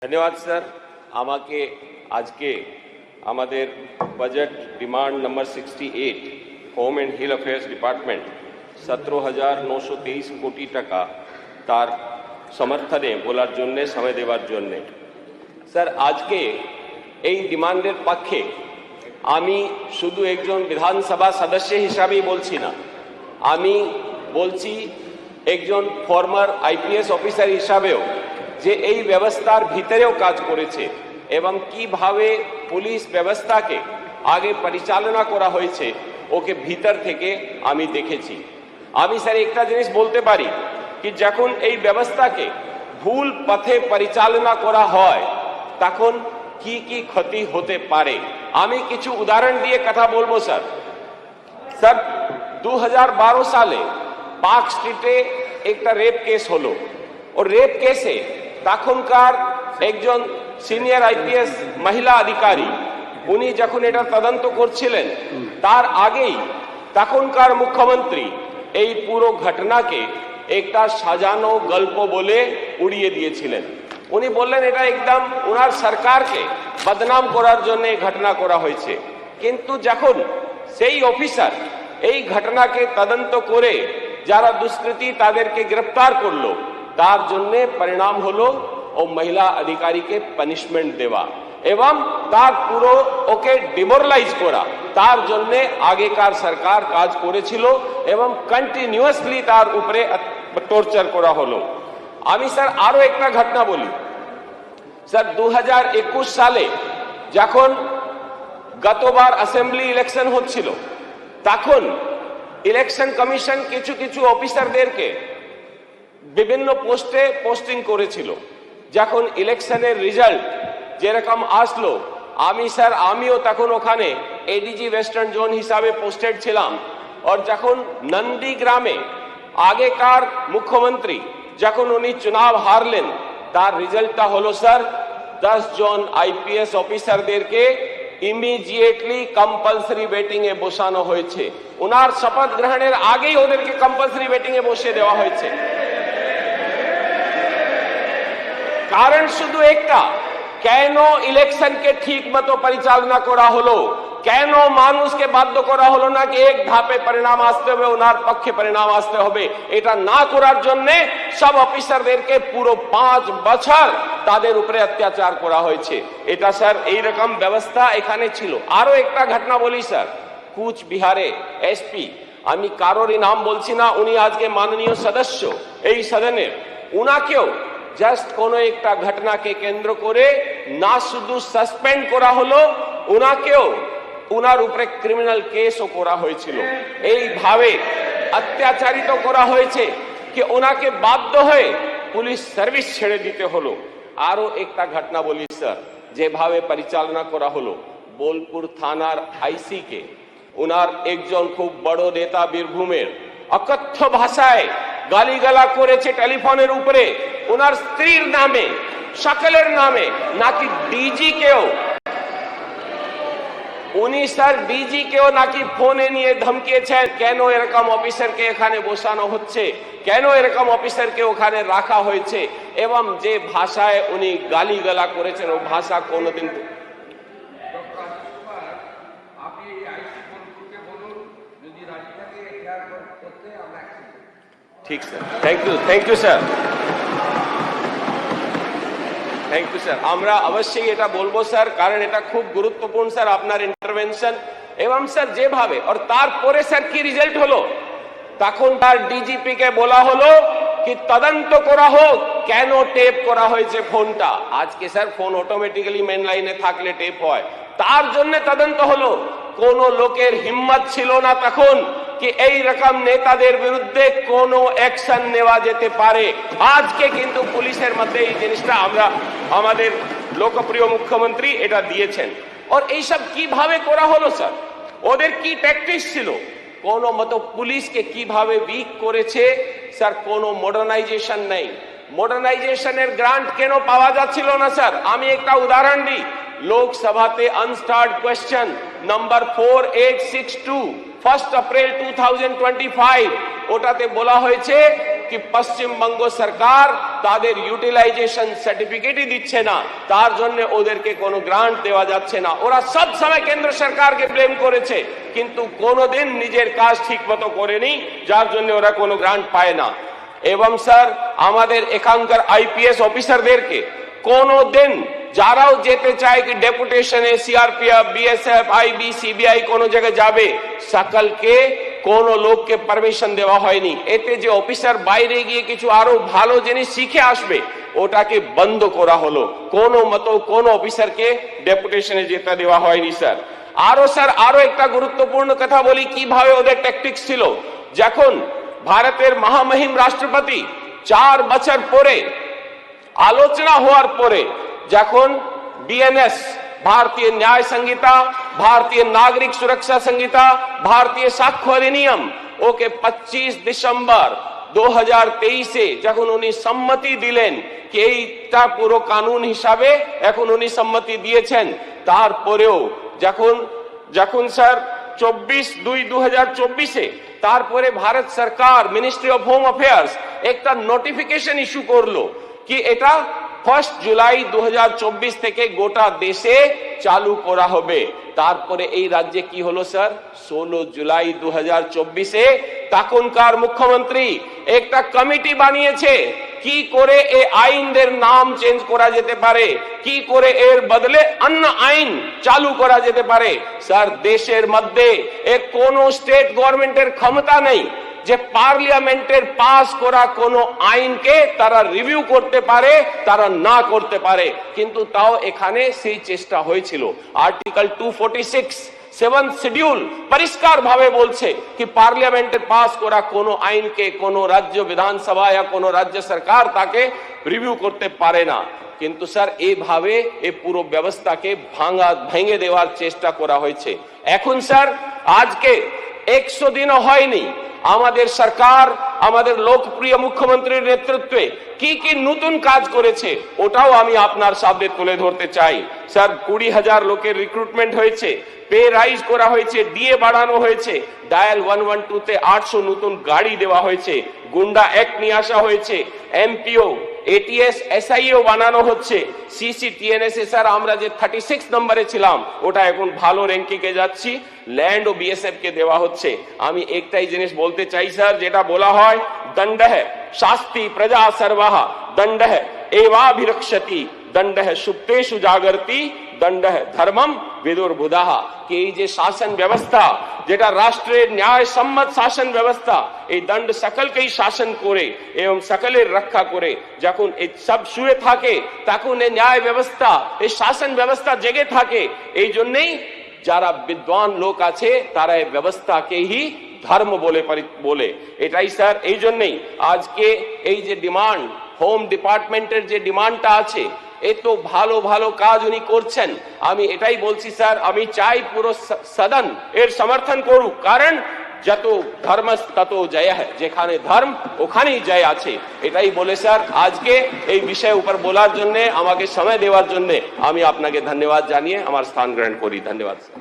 ধন্যবাদ স্যার। আমাকে আজকে আমাদের budget demand number 68 home and hill affairs department 17,923 কোটি টাকা তার সমর্থনে বলার জন্য সময় দেওয়ার জন্য স্যার আজকে এই ডিমান্ডের পক্ষে আমি শুধু একজন বিধানসভা সদস্য হিসাবেই বলছি না, আমি বলছি একজন ফর্মার আইপিএস অফিসার হিসাবেও যে এই ব্যবস্থার ভিতরেও কাজ করেছে এবং কিভাবে পুলিশ ব্যবস্থাকে আগে পরিচালনা করা হয়েছে ওকে ভিতর থেকে আমি দেখেছি। আমি স্যার একটা জিনিস বলতে পারি কি যখন এই ব্যবস্থাকে ভুল পথে পরিচালনা করা হয় তখন কি কি ক্ষতি হতে পারে আমি কিছু উদাহরণ দিয়ে কথা বলবো স্যার। স্যার 2012 সালে পার্ক স্ট্রিটে একটা রেপ কেস হলো और रेप केसे তখনকার একজন সিনিয়র আইপিএস মহিলা अधिकारी উনি যখন এটা তদন্ত করছিলেন তার আগেই তখনকার মুখ্যমন্ত্রী এই পুরো ঘটনাকে একটা সাজানো গল্প বলে উড়িয়ে দিয়েছিলেন। উনি বললেন এটা একদম ওনার সরকারকে বদনাম করার জন্য ঘটনা করা হয়েছে, কিন্তু যখন সেই অফিসার এই ঘটনাকে তদন্ত করে যারা দুষ্কৃতী তাদেরকে গ্রেফতার করলো তার জন্য পরিণাম হলো ও মহিলা अधिकारी के পানিশমেন্ট দেওয়া এবং তার পুরো ওকে ডিমোরালাইজ করা, তার জন্য আগেকার সরকার কাজ করেছিল এবং কন্টিনিউয়াসলি তার উপরে টর্চার করা হলো। আমি স্যার আরো একটা ঘটনা বলি স্যার 2021 সালে যখন গতবার অ্যাসেম্বলি ইলেকশন হচ্ছিল তখন ইলেকশন কমিশন কিছু কিছু অফিসারদেরকে বিভিন্ন পোস্টে পোস্টিং করেছিল। যখন ইলেকশনের রেজাল্ট যেরকম আসলো আমি স্যার আমিও তখন ওখানে এডিজি ওয়েস্টার্ন জোন হিসাবে পোস্টেড ছিলাম। আর যখন নন্দীগ্রামে আগেকার মুখ্যমন্ত্রী যখন উনি চুনাव হারলেন তার রেজাল্টটা হলো স্যার 10 জন আইপিএস অফিসারদেরকে ইমিডিয়েটলি কম্পালসরি ওয়েটিং এ বসানো হয়েছে। ওনার শপথ গ্রহণের আগেই ওদেরকে কম্পালসরি ওয়েটিং এ বসিয়ে দেওয়া হয়েছে। কারণ শুধু একটা, কেন ইলেকশনকে ঠিক মতো পরিচালনা করা হলো, কেন মানুষকে বাধ্য করা হলো না কি এক ধাপে পরিণাম আসতে হবে ওনার পক্ষে পরিণাম আসতে হবে, এটা না করার জন্য সব অফিসারদেরকে পুরো 5 বছর তাদের উপরে অত্যাচার করা হয়েছে। এটা স্যার এইরকম ব্যবস্থা এখানে ছিল। আরো একটা ঘটনা বলি স্যার, কুচবিহারে এসপি, আমি কারোরই নাম বলছি না, উনি আজকে মাননীয় সদস্য এই সদনের, উনাকেও জাস্ট কোনো একটা ঘটনাকে কেন্দ্র করে না শুধু সাসপেন্ড করা হলো, উনাকেও উনার উপরে ক্রিমিনাল কেসও করা হয়েছিল। এইভাবে অত্যাচারিত করা হয়েছে কি ওনাকে বাধ্য হয়ে পুলিশ সার্ভিস ছেড়ে দিতে হলো। আরো একটা ঘটনা বলি স্যার, যেভাবে পরিচালনা করা হলো বোলপুর থানার আইসি কে উনার একজন খুব বড় নেতা বীরভূমের অকথ্য ভাষায় গালিগালা করেছে টেলিফোনের উপরে ওনার স্ত্রীর নামে, সকলের নামে, নাকি ডিজি কেও, উনি স্যার ডিজি কেও নাকি ফোনে নিয়ে ধমকিয়েছেন কেন এরকম অফিসারকে এখানে বসানো হচ্ছে, কেন এরকম অফিসারকে ওখানে রাখা হয়েছে, এবং যে ভাষায় উনি গালিগালা করেছেন ও ভাষা কোনোদিন। ঠিক sir, thank you sir, thank you sir. আমরা অবশ্যই এটা বলবো স্যার, কারণ এটা খুব গুরুত্বপূর্ণ স্যার আপনার ইন্টারভেনশন। এবং স্যার যেভাবে আর তারপরে স্যার কি রেজাল্ট হলো, তখন তার ডিজিপি কে বলা হলো কি তদন্ত করা হোক কেন টেপ করা হয়েছে ফোনটা। আজকে স্যার ফোন অটোমেটিক্যালি মেন লাইনে থাকলে টেপ হয়, তার জন্য তদন্ত হলো। কোন লোকের হিম্মত ছিল না তখন কি এই রকম নেতাদের বিরুদ্ধে কোনো অ্যাকশন নেওয়া যেতে পারে। আজকে কিন্তু পুলিশের মধ্যে এই জিনিসটা আমরা আমাদের লোকপ্রিয় মুখ্যমন্ত্রী এটা দিয়েছেন। আর এইসব কিভাবে করা হলো স্যার, ওদের কি ট্যাকটিক্স ছিল, কোনো মতো পুলিশকে কিভাবে উইক করেছে স্যার, কোনো মডার্নাইজেশন নেই। মডার্নাইজেশনের গ্রান্ট কেন পাওয়া যাচ্ছিল না স্যার, আমি একটা উদাহরণ দিই। লোকসভাতে আনস্টার্ড কোয়েশ্চেন নাম্বার 4862 1 এপ্রিল 2025 ওটাতে বলা হয়েছে कि পশ্চিমবঙ্গ সরকার তাদের ইউটিলাইজেশন সার্টিফিকেটই দিচ্ছে না, তার জন্য ওদেরকে কোনো গ্রান্ট দেওয়া যাচ্ছে না। ওরা সব সময় কেন্দ্র সরকারকে ব্লেম করেছে, কিন্তু কোনোদিন নিজের কাজ ঠিকমতো করেনি, যার জন্য ওরা কোনো গ্রান্ট পায় না। এবং স্যার, আমাদের এখানকার আইপিএস অফিসারদেরকে কোনোদিন যারাও যেতে চায় কি ডেপুটেশনে সিআরপিএফ, বিএসএফ, আইবি, সিবিআই কোনো জায়গায় যাবে, সকলকে কোনো লোককে পারমিশন দেওয়া হয়নি। এতে যে অফিসার বাইরে গিয়ে কিছু আরো ভালো জিনিস শিখে আসবে, ওটাকে বন্ধ করা হলো। কোনো মতো কোনো অফিসারকে ডেপুটেশনে যেতে দেওয়া হয়নি স্যার। স্যার আরো একটা গুরুত্বপূর্ণ কথা বলি, কিভাবে ওদের ট্যাকটিক্স ছিল। যখন ভারতের মহামহিম রাষ্ট্রপতি 4 বছর পরে আলোচনা হওয়ার পরে যখন বিএনএস, भारतीय न्याय संहिता, भारतीय नागरिक सुरक्षा संहिता, भारतीय साक्ष्य अधिनियम ओके 25 ডিসেম্বর 2023 যখন উনি সম্মতি দিলেন কি এইটা পুরো কানুন হিসাবে এখন উনি সম্মতি দিয়েছেন, তারপরেও যখন স্যার 24/2/2024 তারপরে ভারত সরকার মিনিস্ট্রি অফ হোম অ্যাফেয়ার্স একটা নোটিফিকেশন ইস্যু করলো কি এটা 1 জুলাই 2024 থেকে গোটা দেশে চালু করা হবে। তারপরে এই রাজ্যে কি হলো স্যার, 16 জুলাই 2024 তখনকার মুখ্যমন্ত্রী একটা কমিটি বানিয়েছে কি করে এই আইনদের নাম চেঞ্জ করা যেতে পারে, কি করে এর বদলে অন্য আইন চালু করা যেতে পারে। স্যার, দেশের মধ্যে কোন স্টেট গভর্নমেন্টের ক্ষমতা নেই যে পার্লামেন্টের পাস করা কোন আইনকে তারা রিভিউ করতে পারে, তারা না করতে পারে, কিন্তু তাও এখানে সেই চেষ্টা হয়েছিল। আর্টিকেল 246 7th শিডিউল পরিষ্কার ভাবে বলছে কি পার্লামেন্টে পাস করা কোন আইনকে কোন রাজ্য বিধানসভা या কোন রাজ্য সরকার তাকে রিভিউ করতে পারে না। কিন্তু স্যার এইভাবে এই পুরো ব্যবস্থাকে ভেঙে দেওয়ার চেষ্টা করা হয়েছে। এখন স্যার আজকে 100 দিনও হয়নি আমাদের সরকার, আমাদের লোকপ্রিয় মুখ্যমন্ত্রীর নেতৃত্বে কি কি নতুন কাজ করেছে ওটাও আমি আপনার সামনে তুলে ধরতে চাই। স্যার, 20,000 লোকের রিক্রুটমেন্ট হয়েছে, পে রাইজ করা হয়েছে, ডিএ বাড়ানো হয়েছে, ডায়াল 112 তে 800 নতুন গাড়ি দেওয়া হয়েছে, গুন্ডা অ্যাক্ট নিয়ে আসা হয়েছে, এমপিও, এটিএস, এসআইও বানানো হচ্ছে, সিসিটিএনএসএ স্যার আমরা যে 36 নম্বরে ছিলাম ওটা এখন ভালো র্যাঙ্কিংয়ে যাচ্ছি, ল্যান্ড ও বিএসএফ কে দেওয়া হচ্ছে। আমি একটাই জিনিস বলতে চাই স্যার, যেটা বলা হয় দণ্ডঃ শাস্তি প্রজা সর্বঃ দণ্ডঃ এবাভিরক্ষতি দণ্ডঃ সুপ্তেষু জাগরতি দণ্ডঃ ধর্মম বিদুর্বুধাঃ। কি এই যে শাসন ব্যবস্থা, যেটা রাষ্ট্রের ন্যায় সম্মত শাসন ব্যবস্থা, এই দণ্ড সকলকেই শাসন করে এবং সকলের রক্ষা করে। যখন এই সব শুয়ে থাকে তখন এই ন্যায় ব্যবস্থা, এই শাসন ব্যবস্থা জেগে থাকে। এই জন্যই যারা বিদ্বান লোক আছে তারা এই ব্যবস্থাকে হি ধর্ম বলে। এটাই স্যার, এই জন্যই আজকে এই যে ডিমান্ড, হোম ডিপার্টমেন্টের যে ডিমান্ডটা আছে, এত ভালো ভালো কাজ উনি করছেন। আমি এটাই বলছি স্যার, আমি চাই পুরো সদন এর সমর্থন করুক, কারণ যত ধর্ম তত জয়, যেখানে ধর্ম ওখানেই জয় আছে। এটাই বলে স্যার আজকে এই বিষয়ের উপর বলার জন্য, আমাকে সময় দেওয়ার জন্য আমি আপনাকে ধন্যবাদ জানিয়ে আমার স্থান গ্রহণ করি। ধন্যবাদ স্যার।